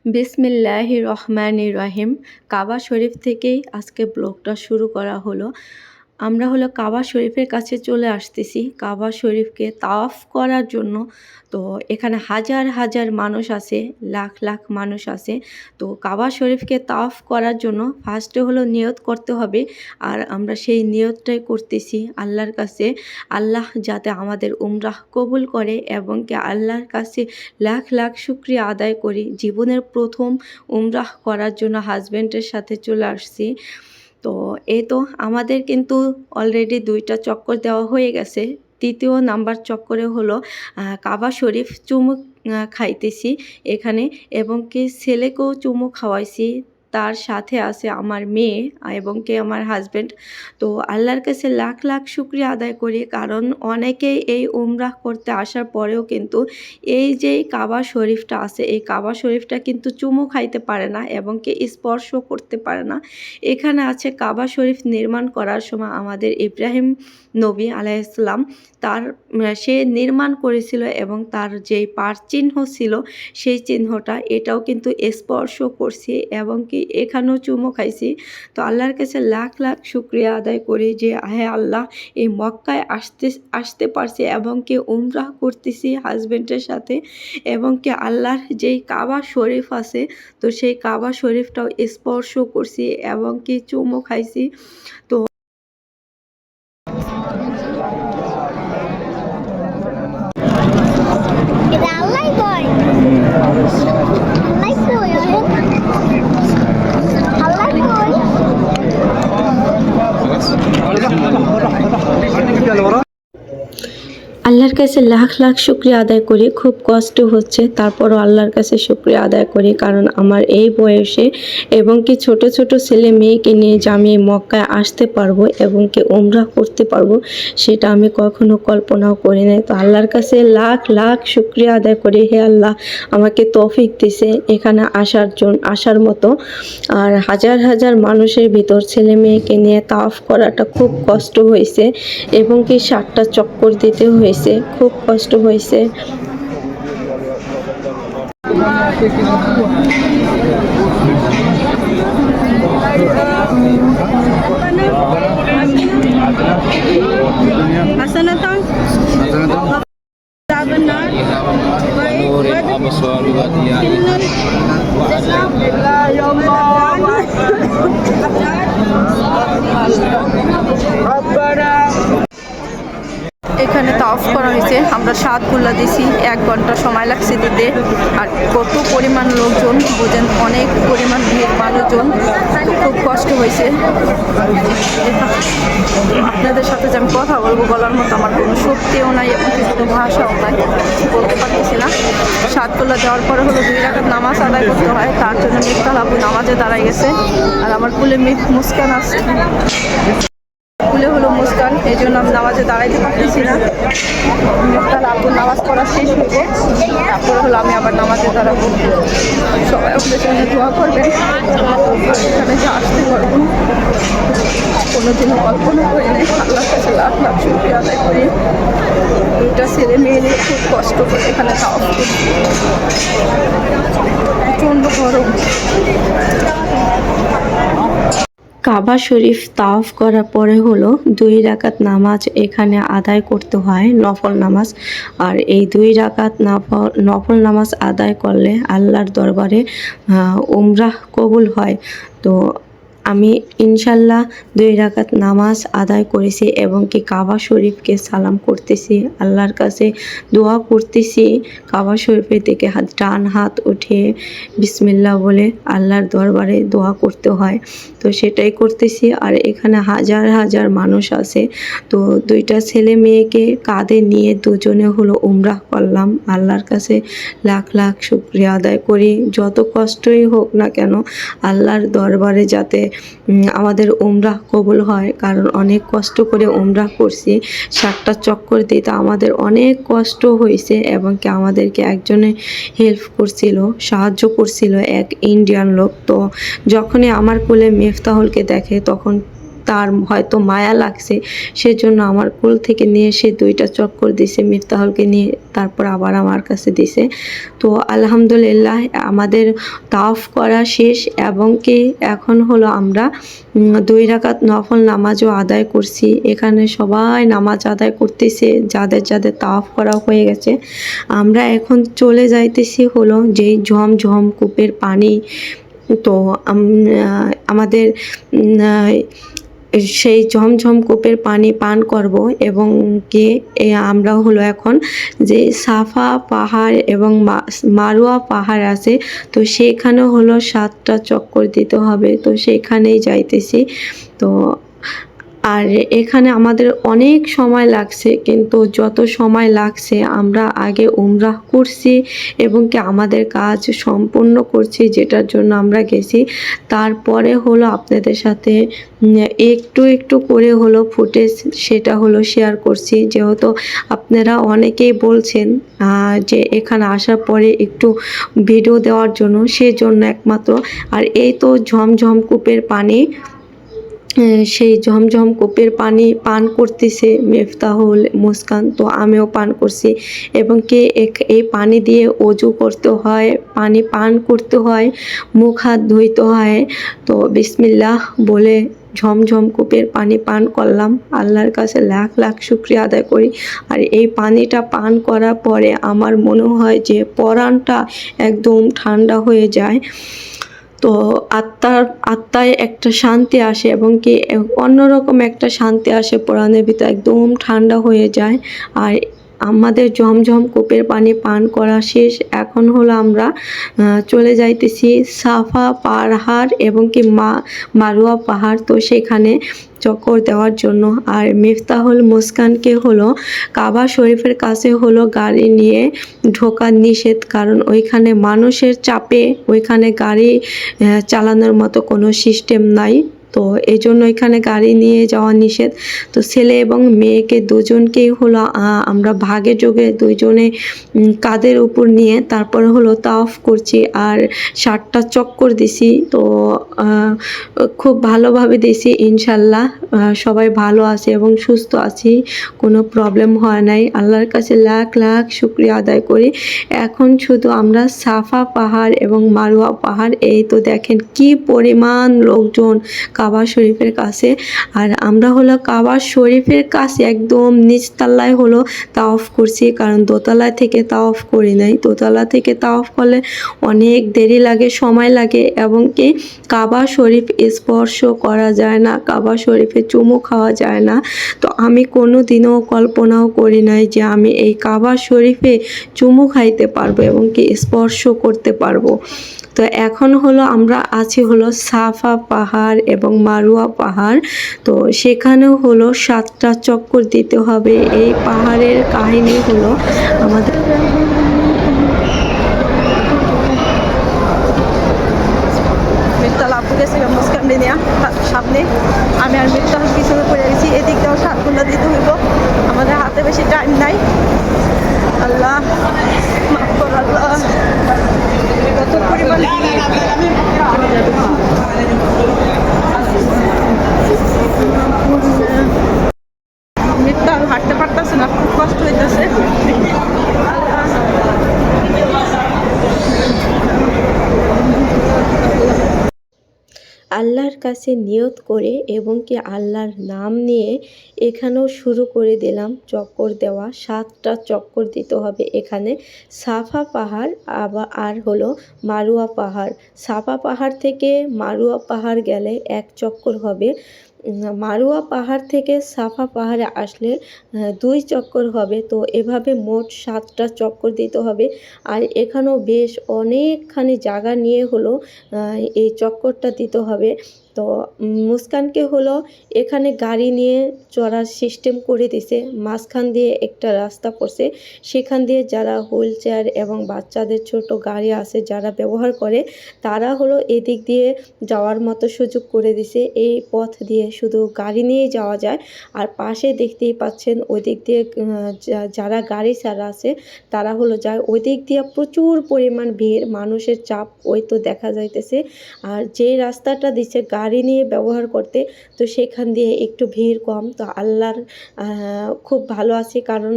বিসমিল্লাহির রহমানির রহিম। কাবা শরীফ থেকেই আজকে ব্লগটা শুরু করা হলো। আমরা কাবা শরীফের কাছে চলে আসতেছি কাবা শরীফকে তাওয়াফ করার জন্য। তো এখানে হাজার হাজার মানুষ আছে, লাখ লাখ মানুষ আছে। তো কাবা শরীফকে তাওয়াফ করার জন্য ফার্স্টে নিয়ত করতে হবে। আর আমরা সেই নিয়তটাই করতেছি আল্লাহর কাছে। আল্লাহ যাতে আমাদের উমরাহ কবুল করে এবং কি আল্লাহর কাছে লাখ লাখ শুকরিয়া আদায় করি। জীবনের প্রথম উমরাহ করার জন্য হাজব্যান্ডের সাথে চলে আসছি। তো এই তো আমাদের কিন্তু অলরেডি 2টা চক্কর দেওয়া হয়ে গেছে। তৃতীয় নাম্বার চক্করে কাবা শরীফ চুমু খাইতেছি এখানে, এবং কি ছেলেকেও চুমু খাওয়াইছি। তার সাথে আছে আমার মেয়ে এবং কি আমার হাজব্যান্ড। তো আল্লাহর কাছে লাখ লাখ শুকরিয়া আদায় করি, কারণ অনেকেই এই উমরাহ করতে আসার পরেও কিন্তু এই যে কাবা শরীফটা আছে, এই কাবা শরীফটা কিন্তু চুমু খাইতে পারে না এবং কি স্পর্শ করতে পারে না। এখানে আছে কাবা শরীফ নির্মাণ করার সময় আমাদের ইব্রাহিম নবী আলাইহিসসালাম সে নির্মাণ করেছিল, এবং তার যেই পার চিহ্ন ছিল সেই চিহ্নটা এটাও কিন্তু স্পর্শ করছি এবং কি এখানেও চুমু খাইছি। তো আল্লাহর কাছে লাখ লাখ শুকরিয়া আদায় করি যে হে আল্লাহ, এই মক্কায় আসতে পারছি এবং কি উমরাহ করতেছি হাজব্যান্ডের সাথে, এবং কি আল্লাহর যেই কাবা শরীফ আছে তো সেই কাবা শরীফটাও স্পর্শ করছি এবং কি চুমু খাইছি। তো আল্লাহর কাছে লাখ লাখ শুকরিয়া আদায় করি। খুব কষ্ট হচ্ছে, তারপরও আল্লাহর কাছে শুকরিয়া আদায় করি, কারণ আমার এই বয়সে এবং কি ছোট ছোট ছেলে মেয়েকে নিয়ে যে আমি মক্কায় আসতে পারবো এবং কি উমরাহ করতে পারবো, সেটা আমি কখনো কল্পনাও করি নাই। তো আল্লাহর কাছে লাখ লাখ শুকরিয়া আদায় করি, হে আল্লাহ আমাকে তৌফিক দিছে এখানে আসার মতো। আর হাজার হাজার মানুষের ভিতর ছেলে মেয়েকে নিয়ে তাওয়াফ করাটা খুব কষ্ট হয়েছে, এবং কি 7টা চক্কর দিতে হয়েছে, খুব কষ্ট হয়েছে। এখানে তাওয়াফ করা হয়েছে, আমরা 7 কুল্লা দিছি, 1 ঘন্টা সময় লাগছে দিতে। আর কত পরিমাণ লোকজন বুঝেন, অনেক পরিমাণ মানুষজন, তো খুব কষ্ট হয়েছে। আপনাদের সাথে যে আমি কথা বলবো, বলার মতো আমার কোনো শক্তিও নাই এবং কোনো ভাষাও নাই, বলতে পারতেছি না। 7 কুল্লা দেওয়ার পরে 2 রাকাত নামাজ আদায় করতে হয়, তার জন্য মিফতাল আপু নামাজে দাঁড়ায় গেছে। আর আমার কুলে মুস্কান আছে, কুলে মুস্কান, এই জন্য আমি নামাজে দাঁড়াইতে পারতেছি না। মিফতাল আপুর নামাজ পড়া শেষ হইব, তারপরে আমি আবার নামাজে দাঁড়াবো। সবাই আপনাদের জন্য দোয়া করবেন, এখানে যে আসতে পারবো কোনোদিনও কল্পনা করি নাই। আল্লাহর কাছে লাখ লাখ শুকরিয়া আদায় করি। 2টা ছেলে মেয়ে নিয়ে খুব কষ্ট করে এখানে তাওয়াফ করি, প্রচণ্ড গরম। কাবা শরীফ তাওয়াফ করার পরে 2 রাকাত নামাজ এখানে আদায় করতে হয়, নফল নামাজ। আর এই 2 রাকাত নফল নামাজ আদায় করলে আল্লাহর দরবারে উমরাহ কবুল হয়। তো আমি ইনশাল্লাহ 2 রাকাত নামাজ আদায় করেছি এবং কি কাবা শরীফকে সালাম করতেছি, আল্লাহর কাছে দোয়া করতেছি। কাবা শরীফের দিকে ডান হাত উঠিয়ে বিসমিল্লাহ বলে আল্লাহর দরবারে দোয়া করতে হয়, তো সেটাই করতেছি। আর এখানে হাজার হাজার মানুষ আছে। তো 2টা ছেলে মেয়েকে কাঁধে নিয়ে দুজনে উমরাহ করলাম। আল্লাহর কাছে লাখ লাখ শুকরিয়া আদায় করি, যত কষ্টই হোক না কেন আল্লাহর দরবারে যাতে আমাদের উমরাহ কবুল হয়, কারণ অনেক কষ্ট করে উমরাহ করছি। 7টা চক্কর দিতে আমাদের অনেক কষ্ট হয়েছে, এবং কি আমাদেরকে একজনে হেল্প করছিল, সাহায্য করছিল, এক ইন্ডিয়ান লোক। তো যখনই আমার কোলে মিফতাহুলকে দেখে তখন তার হয়তো মায়া লাগছে, সেজন্য আমার কোল থেকে নিয়ে সে 2টা চক্কর দিছে মিফতাহুলকে নিয়ে, তারপর আবার আমার কাছে দিছে। তো আলহামদুলিল্লাহ আমাদের তাওয়াফ করা শেষ এবং কি এখন হলো আমরা 2 রাকাত নফল নামাজও আদায় করছি। এখানে সবাই নামাজ আদায় করতেছে, যাদের যাদের তাওয়াফ করা হয়ে গেছে। আমরা এখন চলে যাইতেছি হলো যেই ঝমঝম কূপের পানি, তো আমাদের সেই ঝমঝম কূপের পানি পান করব এবং কি আমরা হলো এখন যে সাফা পাহাড় এবং মারোয়া পাহাড় আছে, তো সেখানেও হলো 7টা চক্কর দিতে হবে, তো সেখানেই যাইতেছি। তো আর এখানে আমাদের অনেক সময় লাগছে, কিন্তু যত সময় লাগছে আমরা আগে উমরাহ করছি এবং কি আমাদের কাজ সম্পূর্ণ করছি যেটার জন্য আমরা গেছি। তারপরে হলো আপনাদের সাথে একটু একটু করে হলো ফুটেজ সেটা হলো শেয়ার করছি, যেহেতু আপনারা অনেকেই বলছেন যে এখানে আসার পরে একটু ভিডিও দেওয়ার জন্য, সেজন্য একমাত্র। আর এই তো ঝমঝম কূপের পানি, সেই ঝমঝম কূপের পানি পান করতেছে মিফতাহুল, মুস্কান, তো আমিও পান করছি এবং কি এই পানি দিয়ে অজু করতে হয়, পানি পান করতে হয়, মুখ হাত ধুইতে হয়। তো বিসমিল্লাহ বলে ঝমঝম কূপের পানি পান করলাম। আল্লাহর কাছে লাখ লাখ শুকরিয়া আদায় করি। আর এই পানিটা পান করার পরে আমার মনে হয় যে পরাণটা একদম ঠান্ডা হয়ে যায়, তো আত্মায় একটা শান্তি আসে এবং কি অন্যরকম একটা শান্তি আসে, পরাণের ভিতরে একদম ঠান্ডা হয়ে যায়। আর আমাদের ঝমঝম কূপের পানি পান করা শেষ, এখন হলো আমরা চলে যাইতেছি সাফা পাহাড় এবং কি মারোয়া পাহাড়, তো সেখানে চক্কর দেওয়ার জন্য। আর মিফতাহুল মুস্কানকে হলো কাবা শরীফের কাছে হলো গাড়ি নিয়ে ঢোকা নিষেধ, কারণ ওইখানে মানুষের চাপে ওইখানে গাড়ি চালানোর মতো কোনো সিস্টেম নাই, তো এই জন্য এখানে গাড়ি নিয়ে যাওয়া নিষেধ। তো ছেলে এবং মেয়েকে দুজনকেই হলো আমরা ভাগে যোগে দুইজনে কাঁধের উপর নিয়ে তারপরে হলো তাওয়াফ করছি আর 7টা চক্কর দিছি। তো খুব ভালোভাবে দিছি ইনশাল্লাহ, সবাই ভালো আছে এবং সুস্থ আছি, কোনো প্রবলেম হয় নাই। আল্লাহর কাছে লাখ লাখ শুকরিয়া আদায় করি। এখন শুধু আমরা সাফা পাহাড় এবং মারোয়া পাহাড়, এই তো দেখেন কি পরিমাণ লোকজন কাবা শরীফের কাছে। আর আমরা হলো কাবা শরীফের কাছে একদম নিচতলায় হলো তাওয়াফ করছি, কারণ দোতলায় থেকে তাওয়াফ করি নাই। দোতলা থেকে তাওয়াফ করলে অনেক দেরি লাগে, সময় লাগে এবং কি কাবা শরীফ স্পর্শ করা যায় না, কাবা শরীফে চুমু খাওয়া যায় না। তো আমি কোনো দিনও কল্পনাও করি নাই যে আমি এই কাবা শরীফে চুমু খাইতে পারবো এবং কি স্পর্শ করতে পারবো। তো এখন হলো আমরা আছি হলো সাফা পাহাড় এবং মারোয়া পাহাড়, তো সেখানেও হলো 7টা চক্কর দিতে হবে। এই পাহাড়ের কাহিনী হলো আমাদের সামনে, আমি আর মিফতাহুল পিছনে পড়ে গেছি। এদিক দিয়েও 7 ঘন্টা দিতে হইব, আমাদের হাতে বেশি টাইম নাই। আল্লাহ মাফ কর আল্লাহ, কত পরিমাণ মিফতাহুল হাঁটতে পারতেছে না, খুব কষ্ট হইতেছে। আল্লাহর কাছে নিয়ত করে এবং কি আল্লাহর নাম নিয়ে এখানেও শুরু করে দিলাম চক্কর দেওয়া। 7টা চক্কর দিতে হবে এখানে। সাফা পাহাড় আর হলো মারোয়া পাহাড়। সাফা পাহাড় থেকে মারোয়া পাহাড় গেলে 1 চক্কর হবে। মারোয়া পাহাড় থেকে সাফা পাহাড়ে আসলে 2 চক্কর হবে। তো এভাবে মোট 7টা চক্কর দিতে হবে। আর এখানেও বেশ অনেকখানি জায়গা নিয়ে হলো এই চক্করটা দিতে হবে। তো মুস্কানকে হলো এখানে গাড়ি নিয়ে চড়ার সিস্টেম করে দিছে, মাঝখান দিয়ে একটা রাস্তা করছে, সেখান দিয়ে যারা হুইল চেয়ার এবং বাচ্চাদের ছোট গাড়ি আছে যারা ব্যবহার করে তারা হলো এদিক দিয়ে যাওয়ার মতো সুযোগ করে দিছে। এই পথ দিয়ে শুধু গাড়ি নিয়েই যাওয়া যায়। আর পাশে দেখতেই পাচ্ছেন ওই দিক দিয়ে যারা গাড়ি ছাড়া আছে তারা হলো যায়, ওই দিক দিয়ে প্রচুর পরিমাণ ভিড়, মানুষের চাপ ওই তো দেখা যাইতেছে। আর যে রাস্তাটা দিচ্ছে গাড়ি নিয়ে ব্যবহার করতে, তো সেখান দিয়ে একটু ভিড় কম। তো আল্লাহর খুব ভালো আছি, কারণ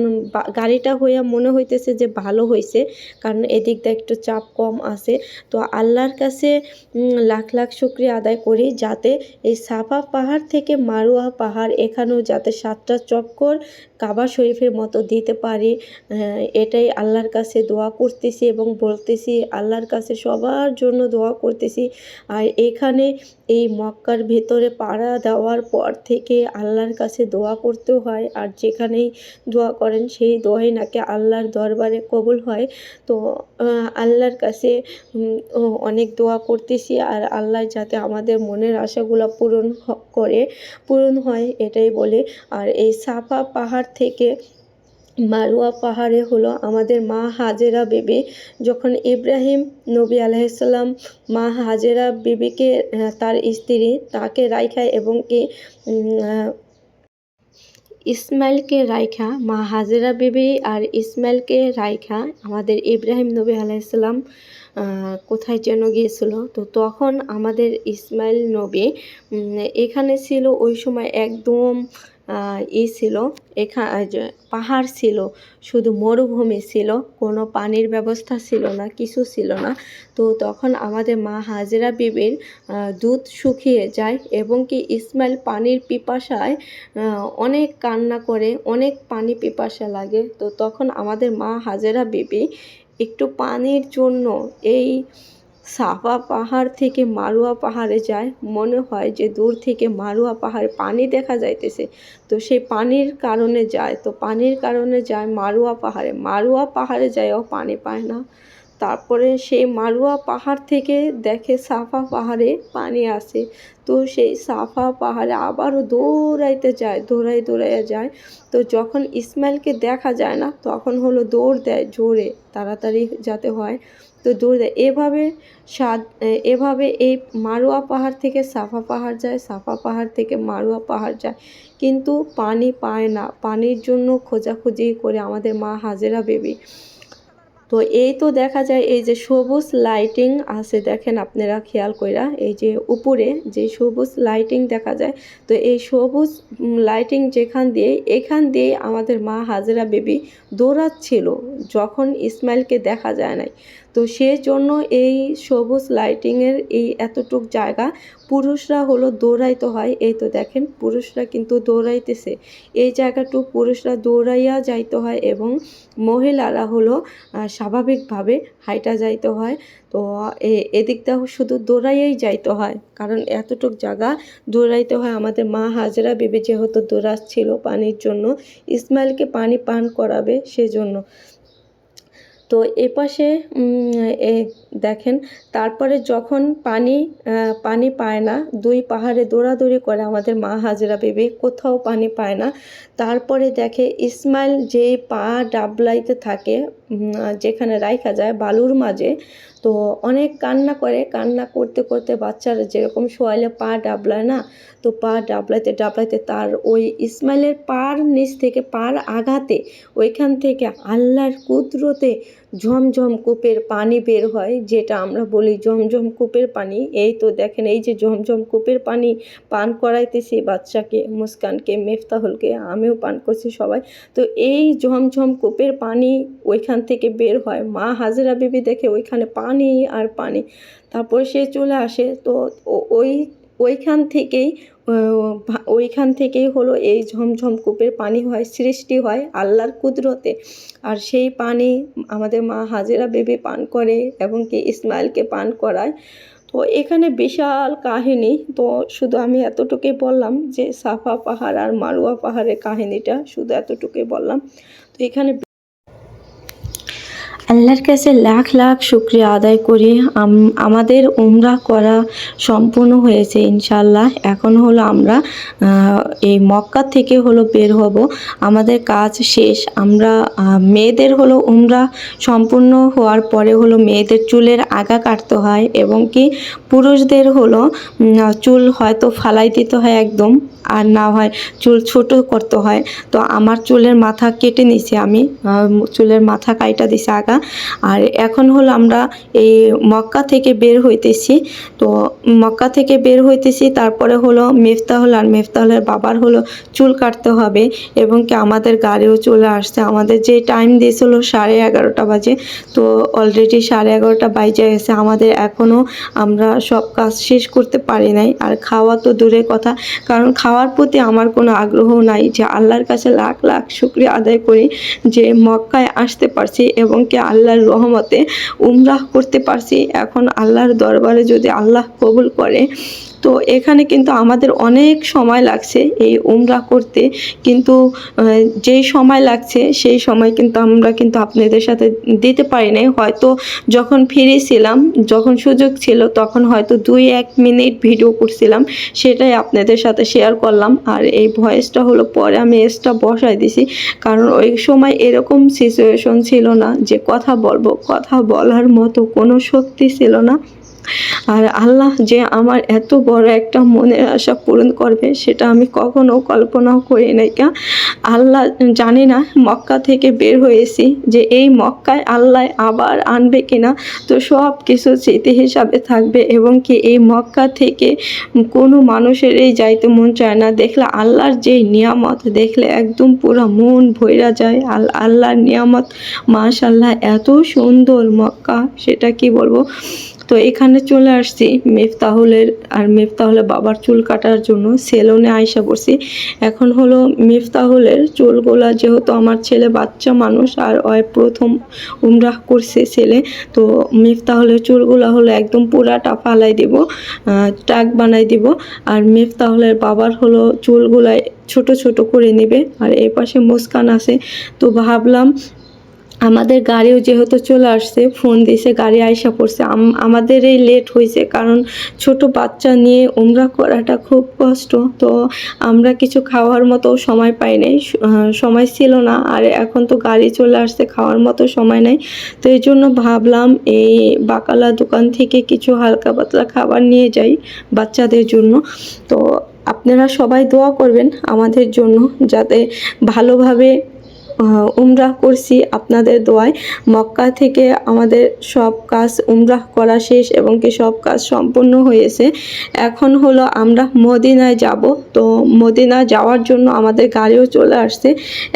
গাড়িটা হইয়া মনে হইতেছে যে ভালো হয়েছে, কারণ এদিক দিয়ে একটু চাপ কম আছে। তো আল্লাহর কাছে লাখ লাখ শুকরিয়া আদায় করি যাতে এই সাফা পাহাড় থেকে মারোয়া পাহাড় এখানেও যাতে 7টা চক্কর কাবা শরীফের মতো দিতে পারি, এটাই আল্লাহর কাছে দোয়া করতেছি এবং বলতেছি। আল্লাহর কাছে সবার জন্য দোয়া করতেছি। আর এখানে এই মক্কার ভেতরে পাড়া দেওয়ার পর থেকে আল্লাহর কাছে দোয়া করতেও হয়, আর যেখানেই দোয়া করেন সেই দোয়াই নাকি আল্লাহর দরবারে কবুল হয়। তো আল্লাহর কাছে অনেক দোয়া করতেছি, আর আল্লাহ যাতে আমাদের মনের আশাগুলো পূরণ হয় এটাই বলে। আর এই সাফা পাহাড় থেকে মারোয়া পাহাড়ে হলো আমাদের মা হাজেরা বিবি, যখন ইব্রাহিম নবী আলাইহিসসালাম মা হাজেরা বিবিকে তার স্ত্রী তাকে রাইখা এবং কি ইসমাইলকে রাইখা, মা হাজেরা বিবি আর ইসমাইলকে রাইখা আমাদের ইব্রাহিম নবী আলাইহিসসালাম কোথায় যেন গিয়েছিল। তো তখন আমাদের ইসমাইল নবী এখানে ছিল। ওই সময় একদম ছিল, পাহাড় ছিল, শুধু মরুভূমি ছিল, কোনো পানির ব্যবস্থা ছিল না, কিছু ছিল না। তো তখন আমাদের মা হাজেরা বিবির দুধ শুকিয়ে যায় এবং কি ইসমাইল পানির পিপাসায় অনেক কান্না করে, অনেক পানি পিপাসা লাগে। তো তখন আমাদের মা হাজেরা বিবি একটু পানির জন্য এই সাফা পাহাড় থেকে মারোয়া পাহাড়ে যায়। মনে হয় যে দূর থেকে মারোয়া পাহাড়ে পানি দেখা যাইতেছে, তো সেই পানির কারণে যায়। তো পানির কারণে যায় মারোয়া পাহাড়ে যায়ও পানি পায় না। তারপরে সেই মারোয়া পাহাড় থেকে দেখে সাফা পাহাড়ে পানি আসে। তো সেই সাফা পাহাড়ে আবারও দৌড়াইয়া যায়। তো যখন ইসমাইলকে দেখা যায় না, তখন হলো দৌড় দেয় জোরে, তাড়াতাড়ি যাতে হয়, তো দৌড় দেয়। এভাবে এই মারোয়া পাহাড় থেকে সাফা পাহাড় যায়, সাফা পাহাড় থেকে মারোয়া পাহাড় যায়, কিন্তু পানি পায় না। পানির জন্য খোঁজাখুঁজি করে আমাদের মা হাজেরা বিবি। তো এই তো দেখা যায় এই যে সবুজ লাইটিং আছে, দেখেন আপনারা খেয়াল কইরা, এই যে উপরে যে সবুজ লাইটিং দেখা যায়, তো এই সবুজ লাইটিং এখান দিয়ে আমাদের মা হাজেরা বিবি দৌড়াচ্ছিল যখন ইসমাইলকে দেখা যায় নাই। তো সেই জন্য এই সবুজ লাইটিংয়ের এই এতটুক জায়গা পুরুষরা হলো দৌড়াইতে হয়। এই তো দেখেন পুরুষরা কিন্তু দৌড়াইতেছে, এই জায়গাটুকু পুরুষরা দৌড়াইয়া যাইতে হয় এবং মহিলারা হলো স্বাভাবিকভাবে হাইটা যাইতে হয়। তো এদিকটাও শুধু দৌড়াইয়াই যাইতে হয়, কারণ এতটুক জায়গা দৌড়াইতে হয়। আমাদের মা হাজেরা বিবি যেহেতু দৌড়াচ্ছিল পানির জন্য, ইসমাইলকে পানি পান করাবে সেজন্য। তো এপাশে দেখেন, তারপরে যখন পানি পায় না, দুই পাহাড়ে দৌড়াদৌড়ি করে আমাদের মা হাজেরা বিবি, কোথাও পানি পায় না। তারপরে দেখে ইসমাইল যে পা ডাবলাইতে থাকে, যেখানে রাইখা যায় বালুর মাঝে, তো অনেক কান্না করে। কান্না করতে করতে বাচ্চারা যেরকম শোয়াইলে পা ডাবলায় না, তো পা ডাবলাইতে তার ওই ইসমাইলের পার নিচ থেকে পার আঘাতে ওইখান থেকে আল্লাহর কুদরতে ঝমঝম কূপের পানি বের হয়, যেটা আমরা বলি ঝমঝম কূপের পানি। এই তো দেখেন, এই যে ঝমঝম কূপের পানি পান করাইতেছি বাচ্চাকে, মুস্কানকে, মেফতাহুলকে, আমিও পান করছি সবাই। তো এই ঝমঝম কূপের পানি ওইখান থেকে বের হয়। মা হাজেরা বিবি দেখে ওইখানে পানি আর পানি, তারপর সে চলে আসে। তো ওইখান থেকেই হলো এই ঝমঝম কূপের পানি সৃষ্টি হয় আল্লাহর কুদরতে। আর সেই পানি আমাদের মা হাজেরা বিবি পান করে এবং কি ইসমাইলকে পান করায়। তো এখানে বিশাল কাহিনী। তো শুধু আমি এতটুকুই বললাম যে সাফা পাহাড় আর মারোয়া পাহাড়ের কাহিনীটা, শুধু এতটুকুই বললাম। তো এখানে আল্লাহর কাছে লাখ লাখ শুকরিয়া আদায় করি, আমাদের উমরা করা সম্পূর্ণ হয়েছে ইনশাআল্লাহ। এখন হলো আমরা এই মক্কা থেকে হলো বের হব, আমাদের কাজ শেষ। আমরা মেয়েদের হলো উমরা সম্পূর্ণ হওয়ার পরে হলো মেয়েদের চুলের আগা কাটতে হয় এবং কি পুরুষদের হলো চুল হয়তো ফালাই দিতে হয় একদম, আর না হয় চুল ছোট করতে হয়। তো আমার চুলের মাথা কেটে নিছি, আমি চুলের মাথা কাইটা দিছি আগা। জায়গা। আর এখন হলো আমরা এই মক্কা থেকে বের হইতেছি। তো মক্কা থেকে বের হইতেছি, তারপরে হলো মিফতাহুল আর মিফতাহুলের বাবার হলো চুল কাটতে হবে এবং কি আমাদের গাড়িও চলে আসছে। আমাদের যে টাইম দিয়েছিল 11:30 বাজে, তো অলরেডি 11:30 বাইজে গেছে। আমাদের এখনও আমরা সব কাজ শেষ করতে পারি নাই। আর খাওয়া তো দূরের কথা, কারণ খাওয়ার প্রতি আমার কোনো আগ্রহ নাই। যে আল্লাহর কাছে লাখ লাখ শুকরিয়া আদায় করি যে মক্কায় আসতে পারছি এবং কি আল্লাহর রহমতে উমরাহ করতে পারছি। এখন আল্লাহর দরবারে যদি আল্লাহ কবুল করে, তো এখানে কিন্তু আমাদের অনেক সময় লাগছে এই উমরাহ করতে, কিন্তু যেই সময় লাগছে সেই সময় কিন্তু আমরা কিন্তু আপনাদের সাথে দিতে পারি নাই। হয়তো যখন ফ্রি ছিলাম, যখন সুযোগ ছিল, তখন হয়তো 2-1 মিনিট ভিডিও করছিলাম, সেটাই আপনাদের সাথে শেয়ার করলাম। আর এই ভয়েসটা হলো পরে আমি এক্সট্রা বসাই দিছি, কারণ ওই সময় এরকম সিচুয়েশন ছিল না যে কথা বলবো, কথা বলার মতো কোনো শক্তি ছিল না। আর আল্লাহ যে আমার এত বড় একটা মনের আশা পূরণ করবে, সেটা আমি কখনো কল্পনাও করি নাই। আল্লাহ জানি না মক্কা থেকে বের হয়েছি যে এই মক্কায় আল্লাহ আবার আনবে কিনা, তো সব কিছু স্মৃতি হিসাবে থাকবে। এবং কি এই মক্কা থেকে কোনো মানুষেরই যাইতে মন চায় না। দেখলে আল্লাহর যেই নিয়ামত, দেখলে একদম পুরো মন ভইরা যায়। আল্লাহর নিয়ামত মাশাআল্লাহ, এত সুন্দর মক্কা, সেটা কি বলবো। তো এখানে চলে আসছি মিফতাহুলের আর মিফতাহুলের বাবার চুল কাটার জন্য সেলুনে আইসা পড়ছি। এখন হলো মিফতাহুলের চুলগুলা, যেহেতু আমার ছেলে বাচ্চা মানুষ আর ওই প্রথম উমরাহ করছে ছেলে, তো মিফতাহুলের চুলগুলা হলো একদম পুরাটা ফালাই দিব, টাক বানাই দিব। আর মিফতাহুলের বাবার হলো চুলগুলাই ছোট ছোট করে নেবে। আর এই পাশে মুস্কান আছে, তো ভাবলাম আমাদের গাড়িও যেহেতু চলে আসছে, ফোন দিয়েছে, গাড়ি আইসা পড়ছে। আমাদের এই লেট হয়েছে, কারণ ছোট বাচ্চা নিয়ে উমরা করাটা খুব কষ্ট। তো আমরা কিছু খাওয়ার মতো সময় পাই নাই, সময় ছিল না। আর এখন তো গাড়ি চলে আসছে, খাওয়ার মতো সময় নাই। তো এই জন্য ভাবলাম এই বাকালা দোকান থেকে কিছু হালকা পাতলা খাবার নিয়ে যাই বাচ্চাদের জন্য। তো আপনারা সবাই দোয়া করবেন আমাদের জন্য, যাতে ভালোভাবে উমরাহ করছি আপনাদের দোয়ায়। মক্কা থেকে আমাদের সব কাজ উমরাহ করা শেষ এবং কি সব কাজ সম্পূর্ণ হয়েছে। এখন হলো আমরা মদিনায় যাব। তো মদিনা যাওয়ার জন্য আমাদের গাড়িও চলে আসছে।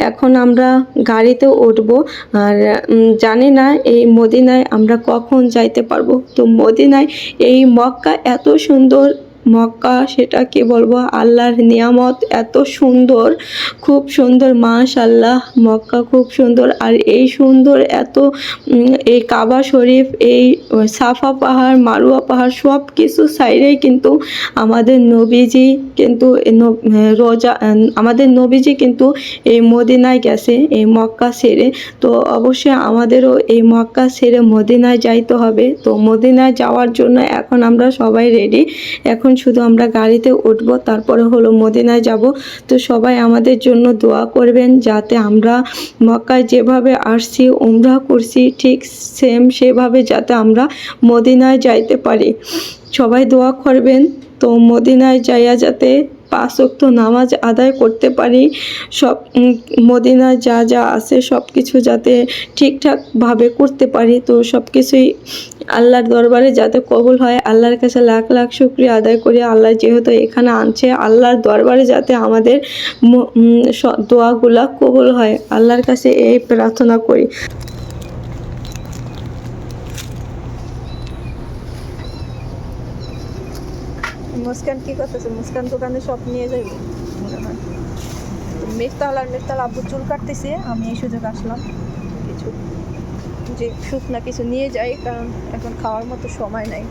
এখন আমরা গাড়িতে উঠবো। আর জানি না এই মদিনায় আমরা কখন যাইতে পারবো। তো মদিনায় এই মক্কা এত সুন্দর মক্কা, সেটা কি বলবো, আল্লাহর নিয়ামত এত সুন্দর, খুব সুন্দর মাশাআল্লাহ। মক্কা খুব সুন্দর। আর এই সুন্দর এত এই কাবা শরীফ, এই সাফা পাহাড়, মারুয়া পাহাড়, সব কিছু সাইডেই কিন্তু আমাদের নবীজি কিন্তু আমাদের নবীজি কিন্তু এই মদিনায় গেছে, এই মক্কা ছেড়ে। তো অবশ্যই আমাদেরও এই মক্কা ছেড়ে মদিনায় যাইতে হবে। তো মদিনায় যাওয়ার জন্য এখন আমরা সবাই রেডি। এখন শুধু আমরা গাড়িতে উঠবো, তারপরে হলো মদিনায় যাব। তো সবাই আমাদের জন্য দোয়া করবেন, যাতে আমরা মক্কায় যেভাবে আসছি, উমরাহ করছি, ঠিক সেম সেভাবে যাতে আমরা মদিনায় যাইতে পারি। সবাই দোয়া করবেন। তো মদিনায় যাইয়া যাতে 5 ওয়াক্ত নামাজ আদায় করতে পারি, সব মদিনায় যা যা আছে সব কিছু যাতে ঠিকঠাকভাবে করতে পারি। তো সব কিছুই আল্লাহর দরবারে যাতে কবুল হয়, আল্লাহর কাছে লাখ লাখ শুকরিয়া আদায় করি। আল্লাহ যেহেতু এখানে আনছে, আল্লাহর দরবারে যাতে আমাদের দোয়াগুলা কবুল হয়, আল্লাহর কাছে এই প্রার্থনা করি। মুস্কান কি করতেছে? মুস্কান দোকানে সব নিয়ে যাইবে মনে হয়। মিফতাল আর মিফতাল আব্বু চুল কাটতেছে, আমি এই সুযোগ আসলাম কিছু যে শুকনা কিছু নিয়ে যাই, কারণ এখন খাওয়ার মতো সময় নাই।